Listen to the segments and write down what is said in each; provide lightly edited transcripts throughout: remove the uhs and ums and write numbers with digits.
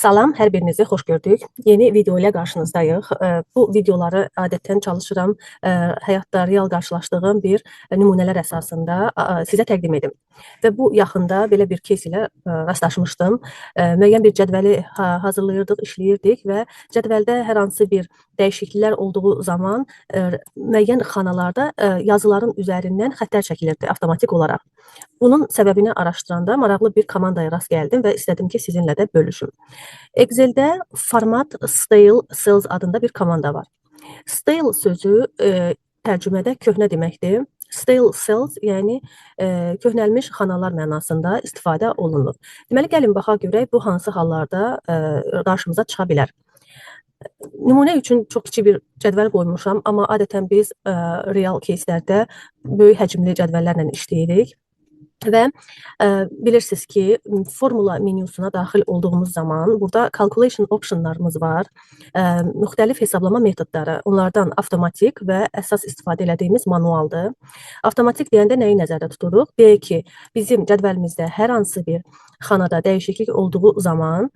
Salam, hər birinizi xoş gördük. Yeni video ilə qarşınızdayıq. Bu videoları adətən çalışıram həyatda real qarşılaşdığım bir nümunələr əsasında sizə təqdim edim. Və bu yaxında belə bir кейs ilə rastlaşmışdım. Müəyyən bir cədvəli hazırlayırdıq, işləyirdik və cədvəldə hər hansı bir dəyişikliklər olduğu zaman müəyyən xanalarda yazıların üzərindən xəttlər çəkilirdi avtomatik olaraq. Bunun səbəbini araşdıranda maraqlı bir komandaya rast gəldim və istədim ki, sizinlə də bölüşüm. Excel'də format stale cells adında bir komanda var. Stale sözü tərcümədə köhnə deməkdir. Stale cells, yəni köhnəlmiş xanalar mənasında istifadə olunur. Deməli, gəlin baxaq görək bu hansı hallarda qarşımıza çıxa bilər. Nümunə üçün çox kiçik bir cədvəl qoymuşam, amma adətən biz real кейslərdə böyük həcmli cədvəllərlə işləyirik. Və bilirsiniz ki, formula menyusuna daxil olduğumuz zaman burada calculation optionlarımız var. Müxtəlif hesablama metodları, onlardan avtomatik və əsas istifadə etdiyimiz manualdır. Avtomatik deyəndə nəyi nəzərdə tuturuq? Deyək ki, bizim cədvəlimizdə hər hansı bir xanada dəyişiklik olduğu zaman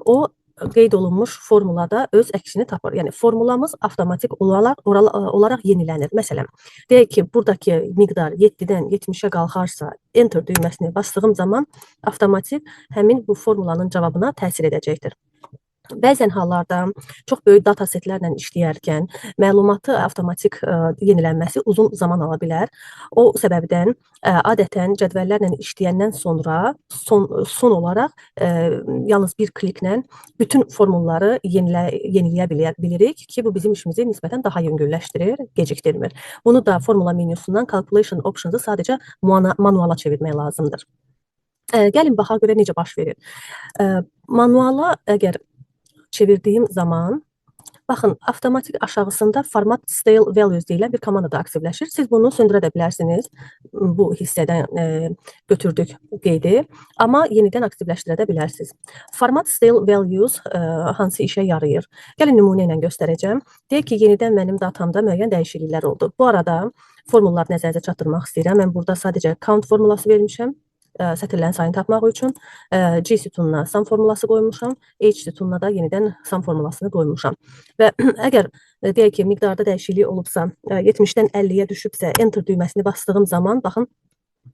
o qeyd olunmuş formulada öz əksini tapır. Yəni formulamız avtomatik olaraq yenilənir. Məsələn, deyək ki, buradakı miqdar 7-dən 70-ə qalxarsa, enter düyməsini bastığım zaman avtomatik həmin bu formulanın cavabına təsir edəcəkdir. Bəzən hallarda çox böyük data setlərlə işləyərkən məlumatı avtomatik yenilənməsi uzun zaman ala bilər. O səbəbdən adətən cədvəllərlə işləyəndən sonra son olaraq yalnız bir kliklə bütün formulları yeniləyə bilirik ki, bu bizim işimizi nisbətən daha yüngülləşdirir, gecikdirmir. Bunu da formula menyusundan calculation options'ı sadəcə manuala çevirmək lazımdır. Gəlin baxaq görə necə baş verir. Manuala əgər çevirdiyim zaman, baxın, avtomatik aşağısında format stale values deyilən bir komanda da aktivləşir. Siz bunu söndürə də bilərsiniz. Bu hissədən götürdük qeydi, amma yenidən aktivləşdirə də bilərsiniz. Format stale values hansı işə yarayır? Gəlin nümunə ilə göstərəcəm. Deyək ki, yenidən mənim datamda müəyyən dəyişikliklər oldu. Bu arada formulları nəzərinizə çatdırmaq istəyirəm. Mən burada sadəcə count formulası vermişəm. Sətirlərin sayını tapmaq üçün G sütununa sum formulası qoymuşam, H sütununa da yenidən sum formulasını qoymuşam. Və əgər deyək ki, miqdarda dəyişiklik olubsa, 70-dən 50-yə düşübsə, enter düyməsini bastığım zaman, baxın,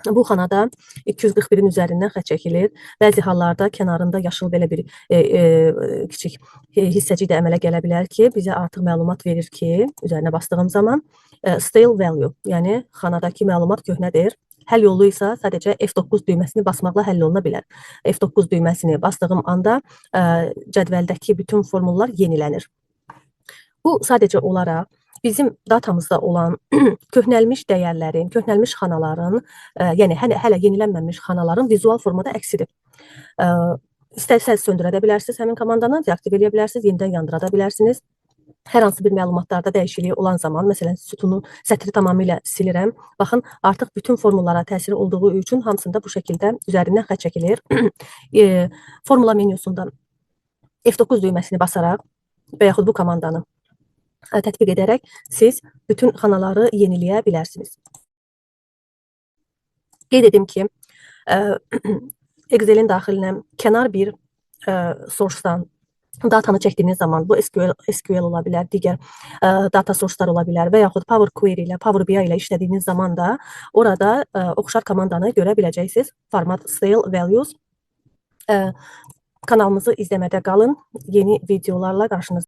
bu xanada 241-in üzərindən xətt çəkilir. Bəzi hallarda kənarında yaşıl belə bir kiçik hissəcik də əmələ gələ bilər ki, bizə artıq məlumat verir ki, üzərinə bastığım zaman stale value, yəni xanadakı məlumat köhnədir. Həll yolu isə sadəcə F9 düyməsini basmaqla həll oluna bilər. F9 düyməsini bastığım anda cədvəldəki bütün formullar yenilənir. Bu sadəcə olaraq bizim datamızda olan köhnəlmiş dəyərlərin, köhnəlmiş xanaların, yəni hələ yenilənməmiş xanaların vizual formada əksidir. İstərsəz söndürə də bilərsiniz həmin komandanı, deaktiv edə bilərsiniz, yenidən yandıra da bilərsiniz. Hər hansı bir məlumatlarda dəyişiklik olan zaman, məsələn, sütunu, sətri tamamilə silirəm. Baxın, artıq bütün formullara təsiri olduğu üçün hamısında bu şəkildə üzərindən xətt çəkilir. Formula menyusunda F9 düyməsini basaraq və yaxud bu komandanı tətbiq edərək siz bütün xanaları yeniləyə bilərsiniz. Qeyd edim ki, Excel'in daxilinə kənar bir source-dan datanı çəkdiyiniz zaman bu SQL ola bilər, digər data sourcelar ola bilər və yaxud Power Query ilə, Power BI ilə işlədiyiniz zaman da orada oxşar komandanı görə biləcəksiniz. Format stale values. Kanalımızı izləmədə qalın. Yeni videolarla qarşınızda.